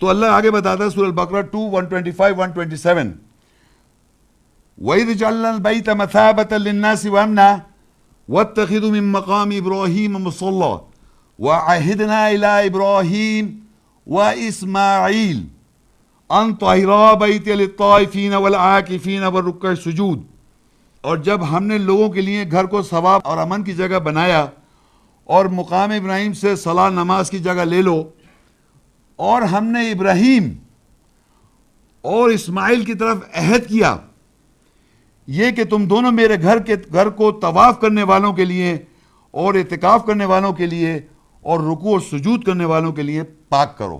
تو اللہ آگے بتاتا ہے سورہ البقرہ 2:125-127 وَإِذْ جَعَلْنَا الْبَيْتَ مَثَابَةً لِلنَّاسِ وَأَمْنًا وَاتَّخِذُوا مِن مَّقَامِ إِبْرَاهِيمَ مُصَلًّى وَعَهِدْنَا إِلَىٰ إِبْرَاهِيمَ وَإِسْمَاعِيلَ أَن طَهِّرَا بَيْتِيَ لِلطَّائِفِينَ وَالْعَاكِفِينَ وَالرُّكَّعِ السُّجُودِ. اور جب ہم نے لوگوں کے لیے گھر کو ثواب اور امن کی جگہ بنایا اور مقام ابراہیم سے صلاح نماز کی جگہ لے لو، اور ہم نے ابراہیم اور اسماعیل کی طرف عہد کیا یہ کہ تم دونوں میرے گھر کو طواف کرنے والوں کے لیے اور اعتکاف کرنے والوں کے لیے اور رکوع اور سجود کرنے والوں کے لیے پاک کرو.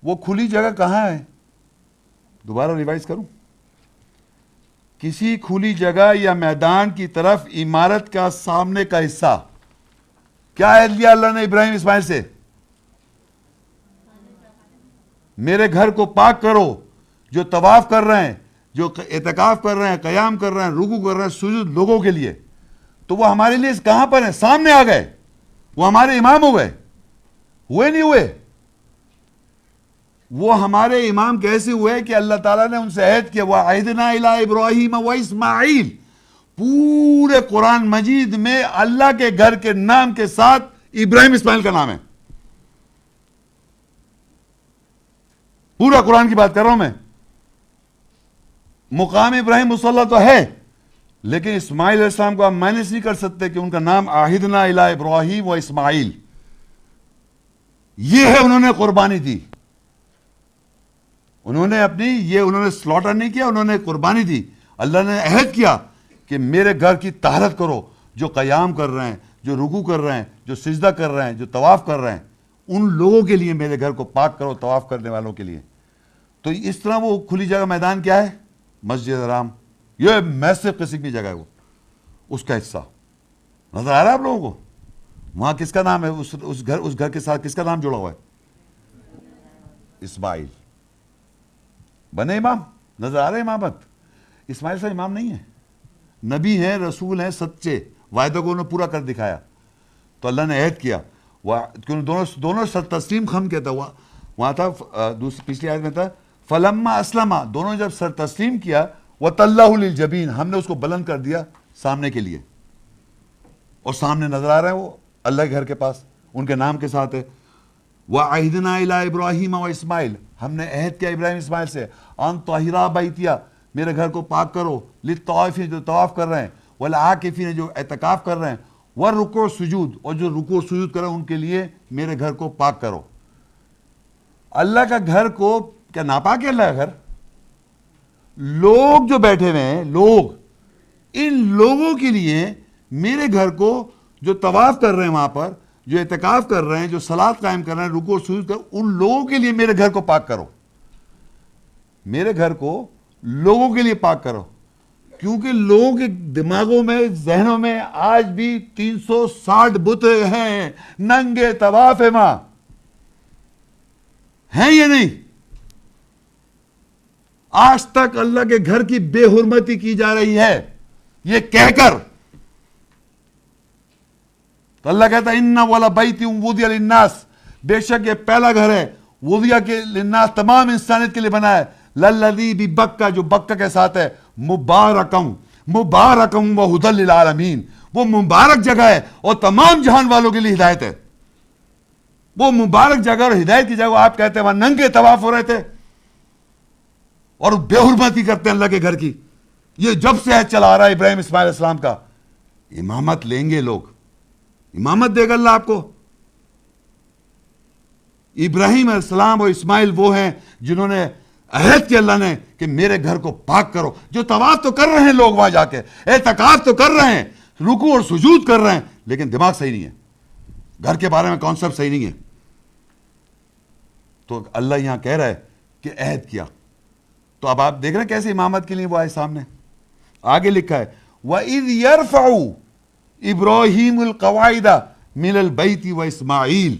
وہ کھلی جگہ کہاں ہے؟ دوبارہ ریوائز کروں. کسی کھلی جگہ یا میدان کی طرف عمارت کا سامنے کا حصہ کیا عہد لیا اللہ نے ابراہیم اسماعیل سے؟ میرے گھر کو پاک کرو. جو طواف کر رہے ہیں، جو اعتکاف کر رہے ہیں، قیام کر رہے ہیں، رکوع کر رہے ہیں، سجود لوگوں کے لیے، تو وہ ہمارے لیے کہاں پر ہیں؟ سامنے آ گئے. وہ ہمارے امام ہو گئے. ہوئے نہیں ہوئے؟ وہ ہمارے امام کیسے ہوئے کہ اللہ تعالیٰ نے ان سے عہد کیا وَعَهِدْنَا إِلَىٰ إِبْرَاهِيمَ وَإِسْمَاعِيلَ. پورے قرآن مجید میں اللہ کے گھر کے نام کے ساتھ ابراہیم اسماعیل کا نام ہے. پورا قرآن کی بات کر رہا ہوں میں. مقام ابراہیم مصلی تو ہے، لیکن اسماعیل علیہ السلام کو آپ مائنس نہیں کر سکتے کہ ان کا نام عہدنا الی ابراہیم و اسماعیل. یہ ہے انہوں نے قربانی دی. انہوں نے سلاٹر نہیں کیا، انہوں نے قربانی دی. اللہ نے عہد کیا کہ میرے گھر کی طہارت کرو. جو قیام کر رہے ہیں، جو رکوع کر رہے ہیں، جو سجدہ کر رہے ہیں، جو طواف کر رہے ہیں، ان لوگوں کے لیے میرے گھر کو پاک کرو، طواف کرنے والوں کے لیے. تو اس طرح وہ کھلی جگہ میدان کیا ہے؟ مسجد حرام. یہ میسو قسم کی جگہ ہے. وہ اس کا حصہ نظر آ رہا ہے آپ لوگوں کو؟ وہاں کس کا نام ہے؟ اس گھر کے ساتھ کس کا نام جڑا ہوا ہے؟ اسماعیل. بنے امام؟ نظر آ رہے امامت؟ اسماعیل صاحب امام نہیں ہے، نبی ہیں، رسول ہیں، سچے. وعدہ کو انہوں نے پورا کر دکھایا. تو اللہ نے عہد کیا. دونوں سر تسلیم خم کیا تھا. وہاں تھا پچھلی آیت میں تھا فلما اسلما، دونوں جب سر تسلیم کیا وَتَلَّهُ لِلْجَبِينِ، ہم نے اس کو بلند کر دیا سامنے کے لیے. اور سامنے نظر آ رہا ہے وہ اللہ کے گھر کے پاس، ان کے نام کے ساتھ ہے. وَعَهِدْنَا إِلَىٰ إِبْرَاهِيمَ وَإِسْمَاعِيلَ، ہم نے عہد کیا ابراہیم اسماعیل سے أَن طَهِّرَا بَيْتِيَ، میرے گھر کو پاک کرو، لِلطَّائِفِينَ، جو طواف کر رہے ہیں، وَالْعَاكِفِينَ، جو اعتکاف کر رہے ہیں، وَالرُّكُوعِ سجود، اور جو رکوع سجود کر رہے ہیں ان کے لیے میرے گھر کو پاک کرو. اللہ کا گھر کو کیا ناپاک ہے؟ اللہ کا گھر، لوگ جو بیٹھے ہوئے ہیں، لوگ، ان لوگوں کے لیے میرے گھر کو جو طواف کر رہے ہیں، وہاں پر جو اعتکاف کر رہے ہیں، جو صلاۃ قائم کر رہے ہیں، رکوع سجود کر، ان لوگوں کے لیے میرے گھر کو پاک کرو. میرے گھر کو لوگوں کے لیے پاک کرو. کیونکہ لوگوں کے دماغوں میں، ذہنوں میں آج بھی 360 بت ہیں، ننگے طواف ہے. ماں ہیں یہ نہیں؟ آج تک اللہ کے گھر کی بے حرمتی کی جا رہی ہے یہ کہہ کر. تو اللہ کہتا ہے اِنَّ وَلَا بَيْتٍ وُضِعَ لِلنَّاسِ، بے شک یہ پہلا گھر ہے وُضِعَ کے للناس، تمام انسانیت کے لیے بنا ہے. لَلَّذِي بِبَکَّہ، جو بکہ کے ساتھ ہے، مبارکم وَہُدًى لِلْعَالَمِينَ، وہ مبارک جگہ ہے اور تمام جہان والوں کے لیے ہدایت ہے. وہ مبارک جگہ اور ہدایت کی جگہ آپ کہتے ہیں وہاں ننگے طواف ہو رہے تھے اور بے حرمتی کرتے ہیں اللہ کے گھر کی. یہ جب سے عہد چلا آ رہا ہے ابراہیم اسماعیل علیہ السلام کا. امامت لیں گے لوگ، امامت دے گا اللہ آپ کو. ابراہیم علیہ السلام اور اسماعیل وہ ہیں جنہوں نے عہد کیا اللہ نے کہ میرے گھر کو پاک کرو. جو طواف تو کر رہے ہیں لوگ وہاں جا کے، اعتکاف تو کر رہے ہیں، رکوع اور سجود کر رہے ہیں، لیکن دماغ صحیح نہیں ہے، گھر کے بارے میں کانسیپٹ صحیح نہیں ہے. تو اللہ یہاں کہہ رہا ہے کہ عہد کیا. تو اب آپ دیکھ رہے ہیں کیسے امامت کے لیے وہ آئے سامنے. آگے لکھا ہے وَإِذْ يَرْفَعُ إِبْرَاهِيمُ الْقَوَاعِدَ مِنَ الْبَيْتِ وَإِسْمَاعِيلُ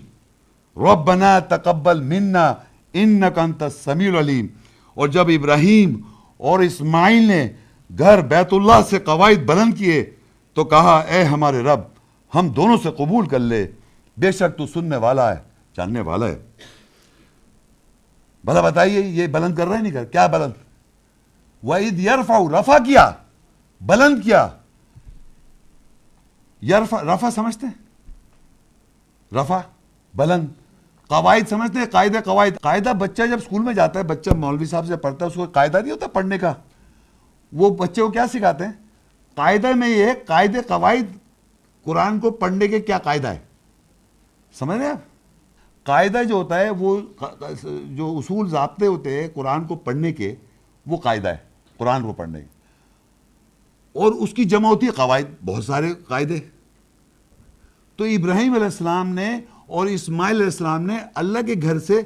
رَبَّنَا تَقَبَّلْ مِنَّا إِنَّكَ أَنْتَ السَّمِيعُ الْعَلِيمُ. اور جب ابراہیم اور اسماعیل نے گھر بیت اللہ سے قواعد بلند کیے تو کہا اے ہمارے رب، ہم دونوں سے قبول کر لے، بے شک تو سننے والا ہے، جاننے والا ہے۔ بھلا بتائیے یہ بلند کر رہا ہے نہیں کر؟ کیا بلند؟ وَإِذْ يَرْفَعُ، رفع کیا، بلند کیا۔ رفع سمجھتے ہیں؟ رفع بلند۔ قواعد سمجھتے ہیں؟ قاعدہ، قواعد، قاعدہ بچہ جب اسکول میں جاتا ہے، بچہ مولوی صاحب سے پڑھتا ہے، اس کو قاعدہ نہیں ہوتا پڑھنے کا، وہ بچے کو کیا سکھاتے ہیں؟ قاعدہ میں یہ قاعدے قواعد، قرآن کو پڑھنے کے کیا قاعدہ ہے، سمجھ رہے ہیں آپ؟ قاعدہ جو ہوتا ہے وہ جو اصول ضابطے ہوتے ہیں قرآن کو پڑھنے کے، وہ قاعدہ ہے قرآن کو پڑھنے کے، اور اس کی جمع ہوتی ہے قواعد، بہت سارے قاعدے۔ تو ابراہیم علیہ السلام نے اور اسماعیل علیہ السلام نے اللہ کے گھر سے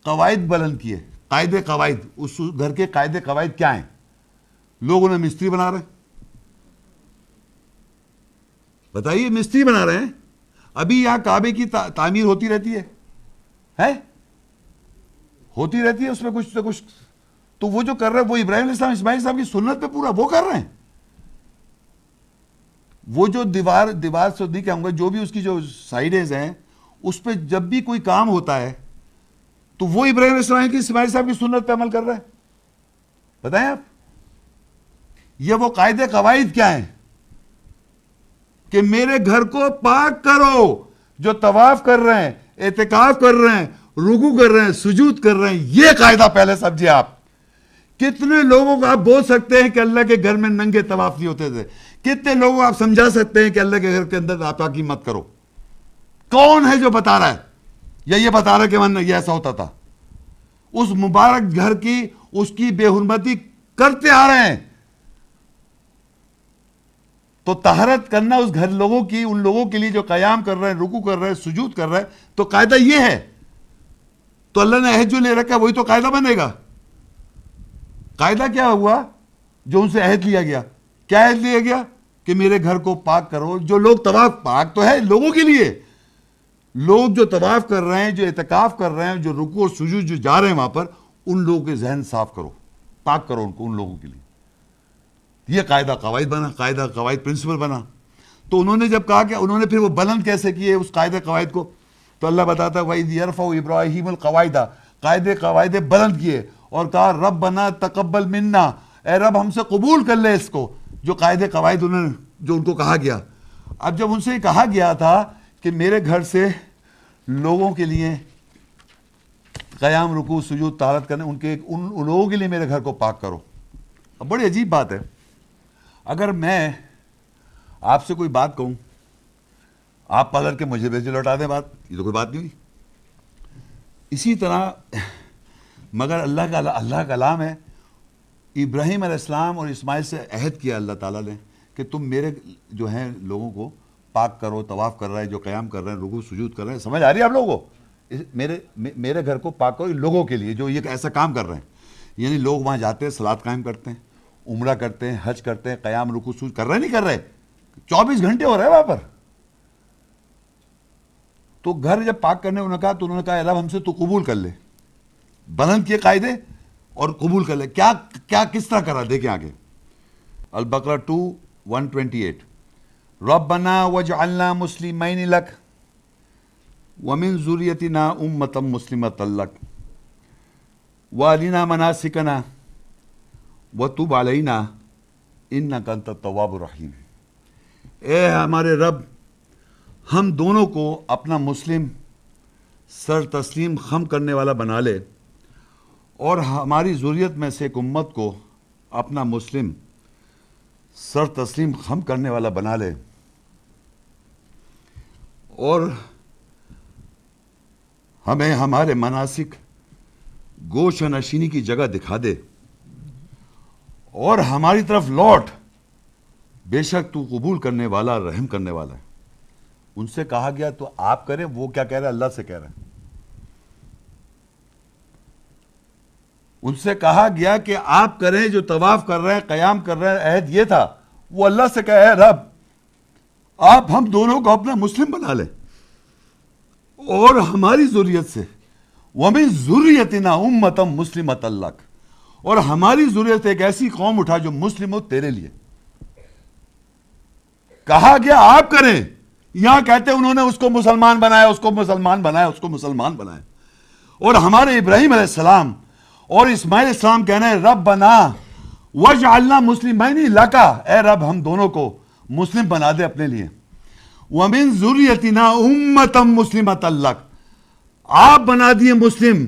قواعد بلند کیے، قاعدے قواعد۔ اس گھر کے قاعدے قواعد کیا ہیں؟ لوگ انہیں مستری بنا رہے ہیں، بتائیے مستری بنا رہے ہیں۔ ابھی یہاں کعبے کی تعمیر ہوتی رہتی ہے، ہوتی رہتی ہے، اس میں کچھ نہ کچھ۔ تو وہ جو کر رہے ہیں وہ ابراہیم علیہ السلام اسماعیل صاحب کی سنت پہ پورا وہ کر رہے ہیں۔ وہ جو دیوار سے نہیں کہوں گا، جو بھی اس کی جو سائیڈز ہیں، اس پہ جب بھی کوئی کام ہوتا ہے تو وہ ابراہیم علیہ السلام کی اسماعیل صاحب کی سنت پہ عمل کر رہا ہے۔ بتائیں آپ یہ وہ قاعدے قواعد کیا ہیں کہ میرے گھر کو پاک کرو، جو طواف کر رہے ہیں، اعتکاف کر رہے ہیں، رکوع کر رہے ہیں، سجود کر رہے ہیں، یہ قاعدہ پہلے سمجھے آپ۔ کتنے لوگوں کو آپ بول سکتے ہیں کہ اللہ کے گھر میں ننگے طواف نہیں ہوتے تھے؟ کتنے لوگوں کو آپ سمجھا سکتے ہیں کہ اللہ کے گھر کے اندر ناپاکی مت کرو؟ کون ہے جو بتا رہا ہے یا یہ بتا رہا ہے کہ من یہ ایسا ہوتا تھا؟ اس مبارک گھر کی اس کی بے حرمتی کرتے آ رہے ہیں۔ تو طہارت کرنا اس گھر لوگوں کی، ان لوگوں کے لیے جو قیام کر رہے ہیں، رکوع کر رہے ہیں، سجود کر رہے ہیں، تو قاعدہ یہ ہے۔ تو اللہ نے عہد جو لے رکھا وہی تو قاعدہ بنے گا۔ قاعدہ کیا ہوا جو ان سے عہد لیا گیا؟ کیا عہد لیا گیا؟ کہ میرے گھر کو پاک کرو۔ جو لوگ طواف، پاک تو ہے لوگوں کے لیے، لوگ جو طواف کر رہے ہیں، جو اعتکاف کر رہے ہیں، جو رکوع اور سجود جو جا رہے ہیں وہاں پر، ان لوگوں کے ذہن صاف کرو، پاک کرو ان کو، ان لوگوں کے لیے۔ یہ قاعدہ قواعد بنا، قاعدہ قواعد پرنسپل بنا۔ تو انہوں نے جب کہا کہ انہوں نے پھر وہ بلند کیسے کیے اس قاعدہ قواعد کو، تو اللہ بتاتا ہے وَإِذْ يَرْفَعُ إِبْرَاهِيمُ الْقَوَاعِدَ، قاعدے قواعد بلند کیے اور کہا رَبَّنَا تَقَبَّلْ مِنَّا، اے رب ہم سے قبول کر لے اس کو، جو قاعدے قواعد انہوں نے جو ان کو کہا گیا۔ اب جب ان سے کہا گیا تھا کہ میرے گھر سے لوگوں کے لیے قیام، رکوع، سجود، طہارت کرنے، ان لوگوں کے لیے میرے گھر کو پاک کرو۔ اب بڑی عجیب بات ہے، اگر میں آپ سے کوئی بات کہوں، آپ پکڑ کے مجھے بھیجے لوٹا دیں بات، یہ تو کوئی بات نہیں ہوئی۔ اسی طرح مگر اللہ کا کلام ہے، ابراہیم علیہ السلام اور اسماعیل سے عہد کیا اللہ تعالیٰ نے کہ تم میرے جو ہیں لوگوں کو پاک کرو، طواف کر رہے ہیں، جو قیام کر رہے ہیں، رکوع سجود کر رہے ہیں، سمجھ آ رہی ہے آپ لوگوں کو؟ میرے گھر کو پاک کرو لوگوں کے لیے جو یہ ایسا کام کر رہے ہیں۔ یعنی لوگ وہاں جاتے ہیں، صلات قائم کرتے ہیں، عمرہ کرتے ہیں، حج کرتے ہیں، قیام، رکوع سجود کر رہے نہیں کر رہے، 24 گھنٹے ہو رہے ہیں وہاں پر۔ تو گھر جب پاک کرنے انہوں نے کہا تو انہوں نے کہا اللہ ہم سے تو قبول کر لے، بلند کیے قاعدے اور قبول کر لے۔ کیا کس طرح کرا؟ دیکھیں آگے البقرہ 2:128 ربنا واجعلنا مسلمین لک ومن ذریتنا امۃ مسلمۃ لک وارنا مناسکنا وتب علینا انک انت التواب الرحیم۔ اے ہمارے رب، ہم دونوں کو اپنا مسلم، سر تسلیم خم کرنے والا بنا لے، اور ہماری ذریت میں سے ایک امت کو اپنا مسلم، سر تسلیم خم کرنے والا بنا لے، اور ہمیں ہمارے مناسک گوش نشینی کی جگہ دکھا دے، اور ہماری طرف لوٹ، بے شک تو قبول کرنے والا، رحم کرنے والا ہے۔ ان سے کہا گیا تو آپ کریں، وہ کیا کہہ رہے ہیں؟ اللہ سے کہہ رہے ہیں۔ ان سے کہا گیا کہ آپ کریں جو طواف کر رہے ہیں، قیام کر رہے ہیں، عہد یہ تھا، وہ اللہ سے کہا ہے رب آپ ہم دونوں کو اپنا مسلم بنا لیں، اور ہماری ذریت سے وَمِن ذُرِّيَّتِنَا أُمَّةً مُسْلِمَةً لَكَ، اور ہماری ذریت ایک ایسی قوم اٹھا جو مسلم ہو تیرے لیے۔ کہا گیا آپ کریں، یہاں کہتے ہیں انہوں نے اس کو مسلمان بنایا، اس کو مسلمان بنایا، اس کو مسلمان بنایا. اور ہمارے ابراہیم علیہ السلام اور اسماعیل علیہ السلام کہنا ہے ربنا وجعلنا مسلمین لک، اے رب ہم دونوں کو مسلم بنا دے اپنے لیے. ومن ذریتنا امتا مسلمتا لک، آپ بنا دیے مسلم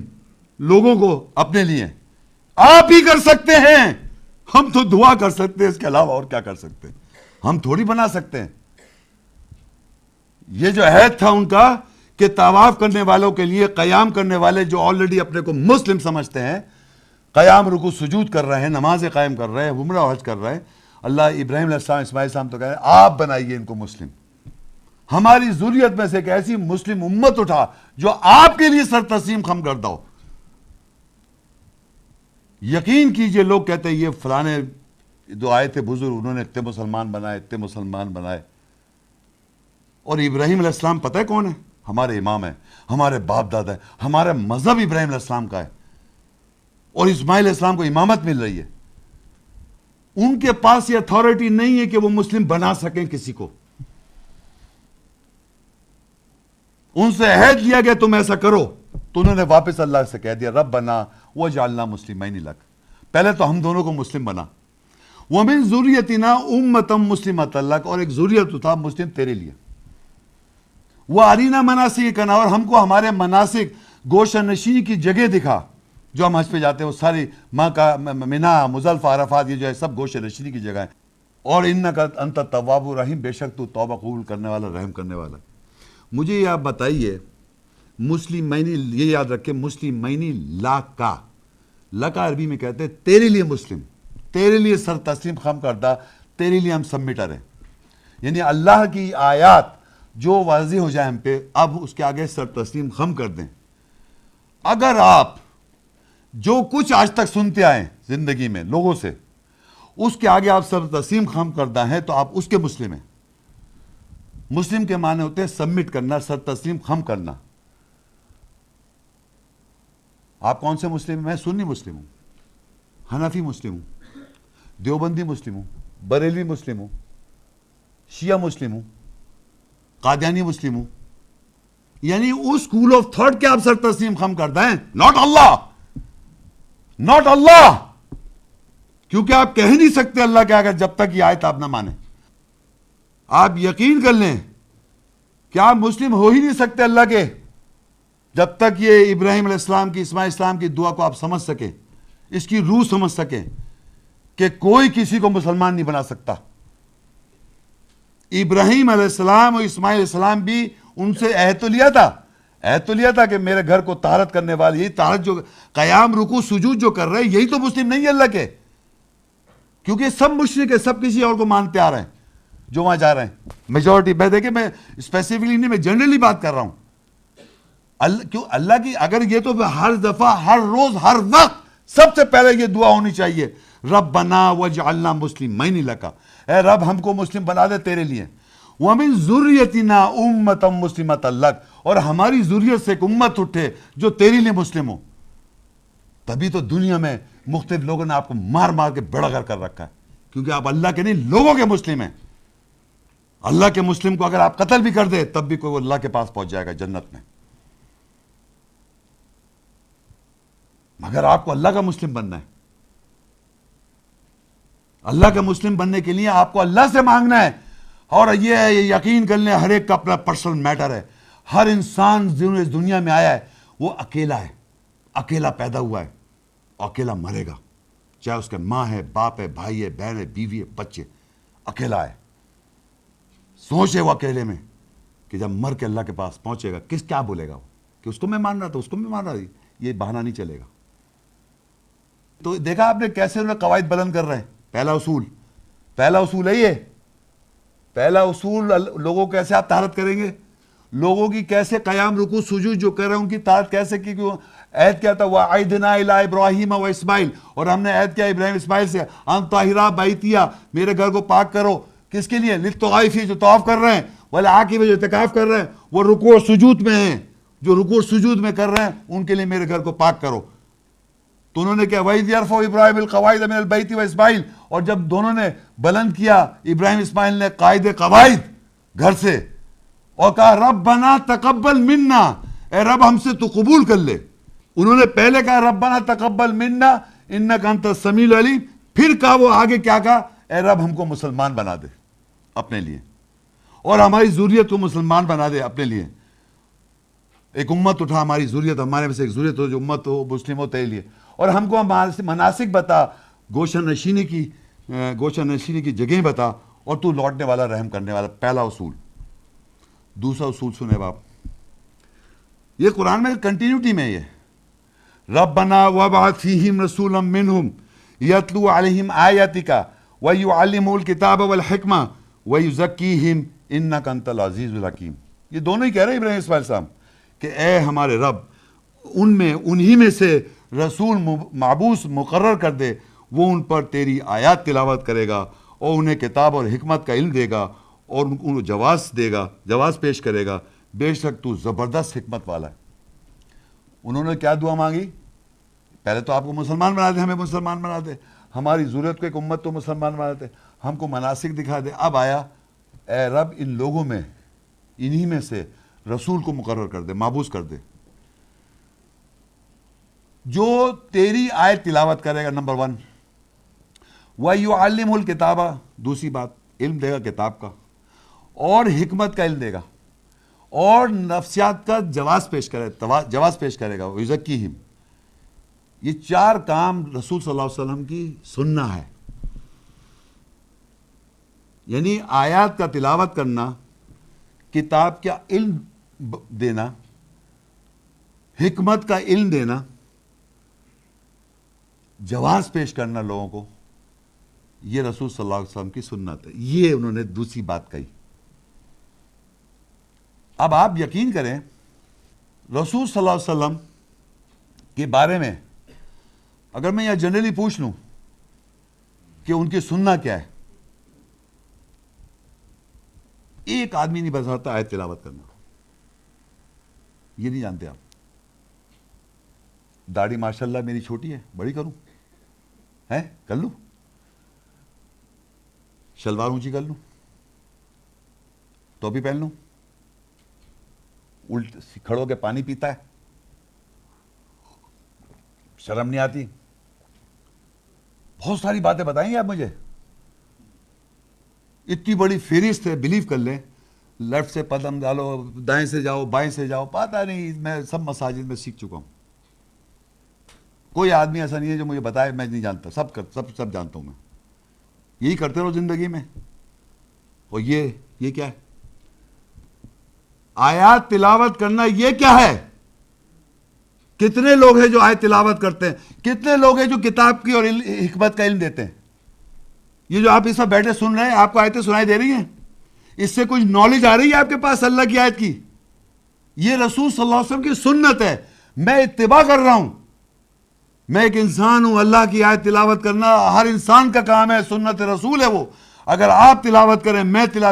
لوگوں کو اپنے لیے. آپ ہی کر سکتے ہیں، ہم تو دعا کر سکتے ہیں، اس کے علاوہ اور کیا کر سکتے ہیں؟ ہم تھوڑی بنا سکتے ہیں. یہ جو عہد تھا ان کا کہ طواف کرنے والوں کے لیے، قیام کرنے والے جو آلریڈی اپنے کو مسلم سمجھتے ہیں، قیام رکوع سجود کر رہے ہیں، نمازیں قائم کر رہے ہیں، عمرہ و حج کر رہے ہیں، اللہ ابراہیم علیہ السلام اسماعیل السلام تو کہہ رہے ہیں آپ بنائیے ان کو مسلم. ہماری ذریت میں سے ایک ایسی مسلم امت اٹھا جو آپ کے لیے سر تسلیم خم کردہ ہو. یقین کیجئے لوگ کہتے ہیں یہ فلانے جو آئے تھے بزرگ انہوں نے اتنے مسلمان بنائے، اتنے مسلمان بنائے. اور ابراہیم علیہ السلام پتہ ہے کون ہے؟ ہمارے امام ہیں، ہمارے باپ دادا ہیں، ہمارا مذہب ابراہیم علیہ السلام کا ہے. اور اسماعیل علیہ السلام کو امامت مل رہی ہے. ان کے پاس یہ اتھارٹی نہیں ہے کہ وہ مسلم بنا سکیں کسی کو. ان سے عہد لیا گیا تم ایسا کرو، تو انہوں نے واپس اللہ سے کہہ دیا ربنا وجعلنا مسلمین لک، پہلے تو ہم دونوں کو مسلم بنا. ومن ذریتنا امتا مسلمتا لک، اور ایک ذریت تھا مسلم تیرے لیے. وہ ارینا مناسکنا، اور ہم کو ہمارے مناسک گوشہ نشینی کی جگہ دکھا جو ہم حج پہ جاتے ہیں، وہ ساری ماں کا منا مزدلفہ عرفات یہ جو ہے سب گوشہ نشینی کی جگہ ہے. اور انک انت التواب الرحیم، بے شک تو توبہ قبول کرنے والا، رحم کرنے والا. مجھے یہ آپ بتائیے مسلمینی، یہ یاد رکھیں مسلمینی لاکا، لکا عربی میں کہتے ہیں تیرے لیے مسلم، تیرے لیے سر تسلیم خم کردہ، تیرے لیے ہم سبمٹر ہیں. یعنی اللہ کی آیات جو واضح ہو جائے ہم پہ، اب اس کے آگے سر تسلیم خم کر دیں. اگر آپ جو کچھ آج تک سنتے آئے زندگی میں لوگوں سے، اس کے آگے آپ سر تسلیم خم کردہ ہیں تو آپ اس کے مسلم ہیں. مسلم کے معنی ہوتے ہیں سبمٹ کرنا، سر تسلیم خم کرنا. آپ کون سے مسلم ہیں؟ میں سنی مسلم ہوں، حنفی مسلم ہوں، دیوبندی مسلم ہوں، بریلوی مسلم ہوں، شیعہ مسلم ہوں، قادیانی مسلم ہوں. یعنی اس اسکول آف تھاٹ کے آپ سر تسلیم خم کرتے ہیں، ناٹ اللہ، ناٹ اللہ. کیونکہ آپ کہہ نہیں سکتے اللہ کے آگے جب تک یہ آیت آپ نہ مانیں. آپ یقین کر لیں کہ آپ مسلم ہو ہی نہیں سکتے اللہ کے جب تک یہ ابراہیم علیہ السلام کی، اسماعیل السلام کی دعا کو آپ سمجھ سکیں، اس کی روح سمجھ سکیں کہ کوئی کسی کو مسلمان نہیں بنا سکتا. ابراہیم علیہ السلام اور اسماعیل علیہ السلام بھی ان سے عہد تو لیا تھا کہ میرے گھر کو طہارت کرنے والے، یہی طہارت جو قیام رکوع سجود جو کر رہے ہیں، یہی تو مسلم نہیں ہے اللہ کے. کیونکہ سب مشرک ہے، سب کسی اور کو مانتے آ رہے ہیں جو وہاں جا رہے ہیں میجورٹی. میں دیکھیں میں اسپیسیفکلی نہیں، میں جنرلی بات کر رہا ہوں. کیوں اللہ کی اگر یہ تو ہر دفعہ، ہر روز، ہر وقت سب سے پہلے یہ دعا ہونی چاہیے ربنا وجعلنا مسلمین لک، اے رب ہم کو مسلم بنا دے تیرے لیے. ومن ذریتنا امتا مسلمتا لک، اور ہماری ذریت سے ایک امت اٹھے جو تیرے لیے مسلم ہو. تبھی تو دنیا میں مختلف لوگوں نے آپ کو مار مار کے بڑا گھر کر رکھا ہے، کیونکہ آپ اللہ کے نہیں لوگوں کے مسلم ہیں. اللہ کے مسلم کو اگر آپ قتل بھی کر دے تب بھی کوئی اللہ کے پاس پہنچ جائے گا جنت میں. مگر آپ کو اللہ کا مسلم بننا ہے. اللہ کا مسلم بننے کے لیے آپ کو اللہ سے مانگنا ہے. اور یہ یقین کر لیں ہر ایک کا اپنا پرسنل میٹر ہے. ہر انسان جو اس دنیا میں آیا ہے وہ اکیلا ہے، اکیلا پیدا ہوا ہے اور اکیلا مرے گا. چاہے اس کے ماں ہے، باپ ہے، بھائی ہے، بہن ہے، بیوی ہے، بچے، اکیلا ہے. سوچے وہ اکیلے میں کہ جب مر کے اللہ کے پاس پہنچے گا کیا بولے گا وہ کہ اس کو میں مان رہا تھا، اس کو میں مان رہا تھا. یہ بہانہ نہیں چلے گا. تو دیکھا آپ نے کیسے انہیں قواعد بلند کر رہے ہیں. پہلا اصول ہے یہ. پہلا اصول لوگوں کو کیسے آپ طہارت کریں گے، لوگوں کی کیسے قیام رکوع سجود جو کر رہے ہیں ان کی طہارت کیسے کی. عہد کیا تھا وَعَيْدْنَا إِلَىٰ إِبْرَاهِيمَ وَإِسْمَاعِيلَ، اور ہم نے عہد کیا ابراہیم اسماعیل سے ان طاہرا بیتیا، میرے گھر کو پاک کرو. کس کے لیے؟ للطوائفین، جو طواف کر رہے ہیں، والعاکفین، جو اعتکاف کر رہے ہیں، وہ رکوع اور سجود میں ہیں، جو رکوع سجود میں کر رہے ہیں ان کے لیے میرے گھر کو پاک کرو. تو انہوں نے کیا وَإِذْ يَرْفَعُ إِبْرَاهِيمُ الْقَوَاعِدَ مِنَ الْبَيْتِ وَإِسْمَاعِيلُ، اور جب دونوں نے بلند کیا ابراہیم اسماعیل نے قواعد گھر سے، اور کہا ربنا تقبل منا، اے رب ہم سے تو قبول کر لے. انہوں نے پہلے کہا ربنا تقبل منا انک انت السمیع العلیم، پھر کہا وہ آگے کیا کہا، اے رب ہم کو مسلمان بنا دے اپنے لیے، اور ہماری ذریت کو مسلمان بنا دے اپنے لیے. ایک امت اٹھا، ہماری ذریت، ہمارے میں سے ایک ذریت ہو جو امت ہو، مسلم ہو تیرے لیے، اور ہم کو مناسک بتا، گوشہ نشینی کی جگہیں بتا، اور تو لوٹنے والا رحم کرنے والا. پہلا اصول. دوسرا اصول سنے باپ، یہ قرآن میں کنٹینیوٹی میں یہ ربنا وابعث فیہم رسولا منہم یتلو علیہم آیاتک ویعلمہم الکتاب والحکمہ ویزکیہم انک انت العزیز الحکیم. یہ دونوں ہی کہہ رہے ہیں ابراہیم اسماعیل صاحب کہ اے ہمارے رب انہی میں سے رسول معبوس مقرر کر دے، وہ ان پر تیری آیات تلاوت کرے گا اور انہیں کتاب اور حکمت کا علم دے گا اور ان کو جواز پیش کرے گا. بے شک تو زبردست حکمت والا ہے. انہوں نے کیا دعا مانگی؟ پہلے تو آپ کو مسلمان بنا دے، ہمیں مسلمان بنا دے، ہماری ضرورت کو ایک امت تو مسلمان بنا دے، ہم کو مناسک دکھا دے. اب آیا اے رب ان لوگوں میں، انہی میں سے رسول کو مقرر کر دے، معبوس کر دے جو تیری آیت تلاوت کرے گا. نمبر 1 وَيُعَلِّمُ الْكِتَابَ، دوسری بات علم دے گا کتاب کا، اور حکمت کا علم دے گا، اور نفسیات کا جواز پیش کرے گا. وَيُزَكِّيهِمْ. یہ 4 کام رسول صلی اللہ علیہ وسلم کی سننا ہے. یعنی آیات کا تلاوت کرنا، کتاب کا علم دینا، حکمت کا علم دینا، جواز پیش کرنا لوگوں کو، یہ رسول صلی اللہ علیہ وسلم کی سنت ہے. یہ انہوں نے دوسری بات کہی. اب آپ یقین کریں، رسول صلی اللہ علیہ وسلم کے بارے میں اگر میں یہاں جنرلی پوچھ لوں کہ ان کی سننا کیا ہے، ایک آدمی نہیں بتاتا آیت تلاوت کرنا. یہ نہیں جانتے آپ. داڑھی ماشاءاللہ میری چھوٹی ہے، بڑی کروں ہے، کر لوں، شلوار اونچی کر لوں، ٹوپی پہن لوں، الٹ کھڑو کے پانی پیتا ہے، شرم نہیں آتی. بہت ساری باتیں بتائیں گے آپ مجھے، اتنی بڑی فہرست ہے. بلیو کر لیں، لیفٹ سے قدم ڈالو، دائیں سے جاؤ، بائیں سے جاؤ، پتہ نہیں، میں سب مساجد میں سیکھ چکا ہوں. کوئی آدمی ایسا نہیں ہے جو مجھے بتائے میں نہیں جانتا، سب جانتا ہوں میں. یہی کرتے رہو زندگی میں. اور یہ کیا ہے؟ آیات تلاوت کرنا یہ کیا ہے؟ کتنے لوگ ہیں جو آیت تلاوت کرتے ہیں؟ کتنے لوگ ہیں جو کتاب کی اور حکمت کا علم دیتے ہیں؟ یہ جو آپ اس وقت بیٹھے سن رہے ہیں، آپ کو آیتیں سنائی دے رہی ہیں؟ اس سے کچھ نالج آ رہی ہے آپ کے پاس اللہ کی آیت کی؟ یہ رسول صلی اللہ علیہ وسلم کی سنت ہے. میں اتباع کر رہا ہوں. میں ایک انسان ہوں، اللہ کی آیت تلاوت کرنا ہر انسان کا کام ہے، سنت رسول ہے وہ. اگر آپ تلاوت کریں،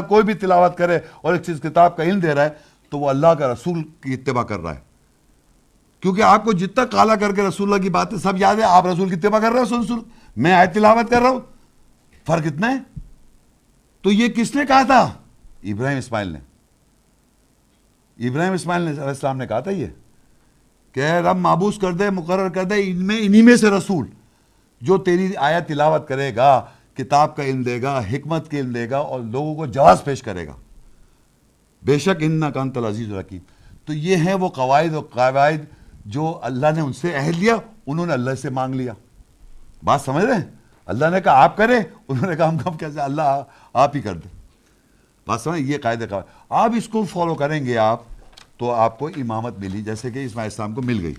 کوئی بھی تلاوت کرے اور ایک چیز کتاب کا علم دے رہا ہے تو وہ اللہ کا رسول کی اتباع کر رہا ہے. کیونکہ آپ کو جتنا کالا کر کے رسول اللہ کی باتیں سب یاد ہے، آپ رسول کی اتباع کر رہے ہو. سن میں آیت تلاوت کر رہا ہوں، فرق اتنا ہے. تو یہ کس نے کہا تھا؟ ابراہیم اسماعیل نے علیہ السلام نے کہا تھا یہ کہ اے رب معبوس کر دے، مقرر کر دے انہی میں سے رسول جو تیری آیت تلاوت کرے گا، کتاب کا علم دے گا، حکمت کا علم دے گا، اور لوگوں کو جواز پیش کرے گا. بے شک انک انت العزیز الحکیم. تو یہ ہیں وہ قواعد جو اللہ نے ان سے عہد لیا، انہوں نے اللہ سے مانگ لیا. بات سمجھ رہے ہیں؟ اللہ نے کہا آپ کریں، انہوں نے کہا ہم کیسے، اللہ آپ ہی کر دیں. بات سمجھ، یہ قواعد آپ اس کو فالو کریں گے آپ تو آپ کو امامت ملی جیسے کہ اسماعیل السلام کو مل گئی.